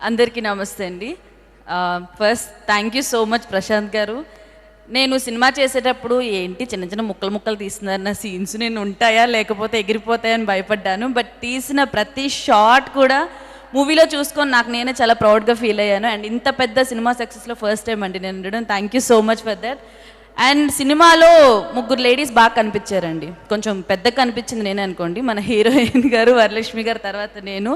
అందరికీ నమస్తే అండి. First thank you so much Prashant గారు. నేను సినిమా చేసేటప్పుడు ఏంటి చిన్న చిన్న ముక్కలు ముక్కలు తీస్తున్నారు, నా సీన్స్ నేను ఉంటాయా లేకపోతే ఎగిరిపోతాయని భయపడ్డాను. బట్ తీసిన ప్రతి షాట్ కూడా మూవీలో చూసుకొని నాకు నేనే చాలా ప్రౌడ్గా ఫీల్ అయ్యాను. అండ్ ఇంత పెద్ద సినిమా సక్సెస్లో ఫస్ట్ టైం అండి నేను ఉండడం. Thank you so much for that. And సినిమాలో ముగ్గురు లేడీస్ బాగా కనిపించారండి. కొంచెం పెద్దగా కనిపించింది నేనే అనుకోండి, మన హీరోయిన్ గారు వరలక్ష్మి గారు, తర్వాత నేను.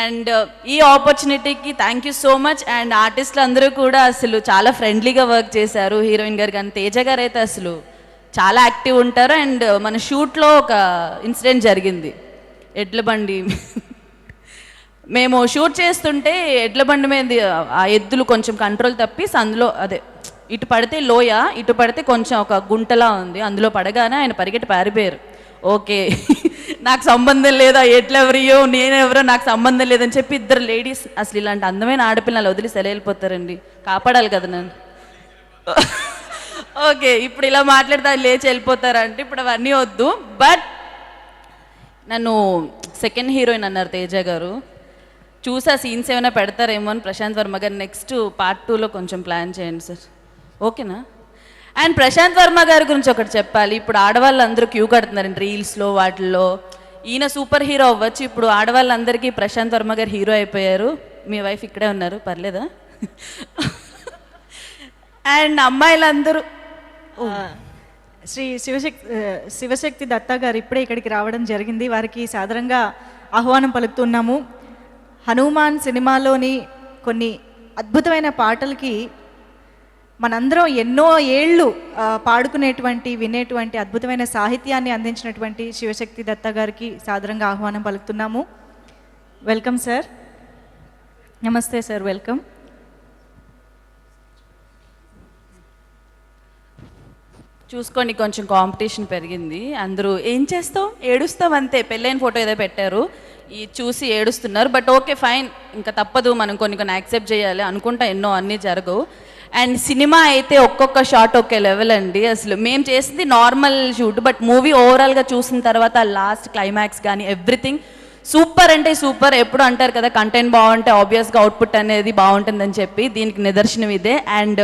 అండ్ ఈ ఆపర్చునిటీకి thank you so much. And ఆర్టిస్టులు అందరూ కూడా అసలు చాలా ఫ్రెండ్లీగా వర్క్ చేశారు. హీరోయిన్ గారు కానీ తేజ గారు అయితే అసలు చాలా యాక్టివ్ ఉంటారు. అండ్ మన షూట్లో ఒక ఇన్సిడెంట్ జరిగింది, ఎడ్ల బండి. మేము షూట్ చేస్తుంటే ఎడ్ల బండి మీద ఆ ఎద్దులు కొంచెం కంట్రోల్ తప్పి అందులో అదే ఇటు పడితే లోయ, ఇటు పడితే కొంచెం ఒక గుంటలా ఉంది, అందులో పడగానే ఆయన పరిగెట్టి పారిపోయారు. ఓకే, నాకు సంబంధం లేదా, ఎట్లెవరియో నేనెవరో నాకు సంబంధం లేదని చెప్పి ఇద్దరు లేడీస్, అసలు ఇలాంటి అందమైన ఆడపిల్లలు వదిలి సెలవుపోతారండి, కాపాడాలి కదా నన్ను. ఓకే, ఇప్పుడు ఇలా మాట్లాడితే లేచి వెళ్ళిపోతారంటే ఇప్పుడు అవన్నీ వద్దు. బట్ నన్ను సెకండ్ హీరోయిన్ అన్నారు తేజ గారు. చూసా సీన్స్ ఏమైనా పెడతారేమో అని ప్రశాంత్ వర్మ గారు నెక్స్ట్ పార్ట్ 2లో కొంచెం ప్లాన్ చేయండి సార్, ఓకేనా? అండ్ ప్రశాంత్ వర్మ గారి గురించి ఒకటి చెప్పాలి. ఇప్పుడు ఆడవాళ్ళందరూ క్యూ కడుతున్నారండి రీల్స్లో వాటిల్లో. ఈయన సూపర్ హీరో అవ్వచ్చు, ఇప్పుడు ఆడవాళ్ళందరికీ ప్రశాంత్ వర్మ గారు హీరో అయిపోయారు. మీ వైఫ్ ఇక్కడే ఉన్నారు, పర్లేదా? అండ్ అమ్మాయిలందరూ శ్రీ శివశక్తి దత్తా గారు ఇప్పుడే ఇక్కడికి రావడం జరిగింది. వారికి సాదరంగా ఆహ్వానం పలుకుతున్నాము. హనుమాన్ సినిమాలోని కొన్ని అద్భుతమైన పాటలకి మనందరం ఎన్నో ఏళ్ళు పాడుకునేటువంటి వినేటువంటి అద్భుతమైన సాహిత్యాన్ని అందించినటువంటి శివశక్తి దత్తా గారికి సాదరంగా ఆహ్వానం పలుకుతున్నాము. Welcome sir. నమస్తే సార్, వెల్కమ్. చూసుకోండి, కొంచెం కాంపిటీషన్ పెరిగింది. అందరూ ఏం చేస్తావు, ఏడుస్తావు అంతే. పెళ్ళైన ఫోటో ఏదో పెట్టారు, ఈ చూసి ఏడుస్తున్నారు. బట్ ఓకే ఫైన్, ఇంకా తప్పదు, మనం కొన్ని కొన్ని యాక్సెప్ట్ చేయాలి అనుకుంటా, ఎన్నో అన్నీ జరగవు. అండ్ సినిమా అయితే ఒక్కొక్క షాట్ ఒకే లెవెల్ అండి. అసలు మేము చేసింది నార్మల్ షూట్, బట్ మూవీ ఓవరాల్గా చూసిన తర్వాత లాస్ట్ క్లైమాక్స్ కానీ ఎవ్రీథింగ్ సూపర్ అంటే సూపర్. ఎప్పుడు అంటారు కదా కంటెంట్ బాగుంటే ఆబ్వియస్గా అవుట్పుట్ అనేది బాగుంటుందని చెప్పి, దీనికి నిదర్శనం ఇదే. అండ్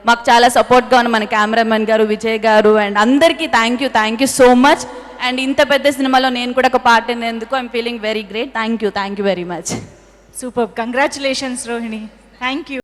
మాకు చాలా సపోర్ట్గా ఉన్న మన కెమెరామెన్ గారు, విజయ్ గారు, అండ్ అందరికీ thank you so much. And ఇంత పెద్ద సినిమాలో నేను కూడా ఒక పార్ట్ అయినందుకు I'm feeling very great. Thank you very much. Super, congratulations Rohini. Thank you.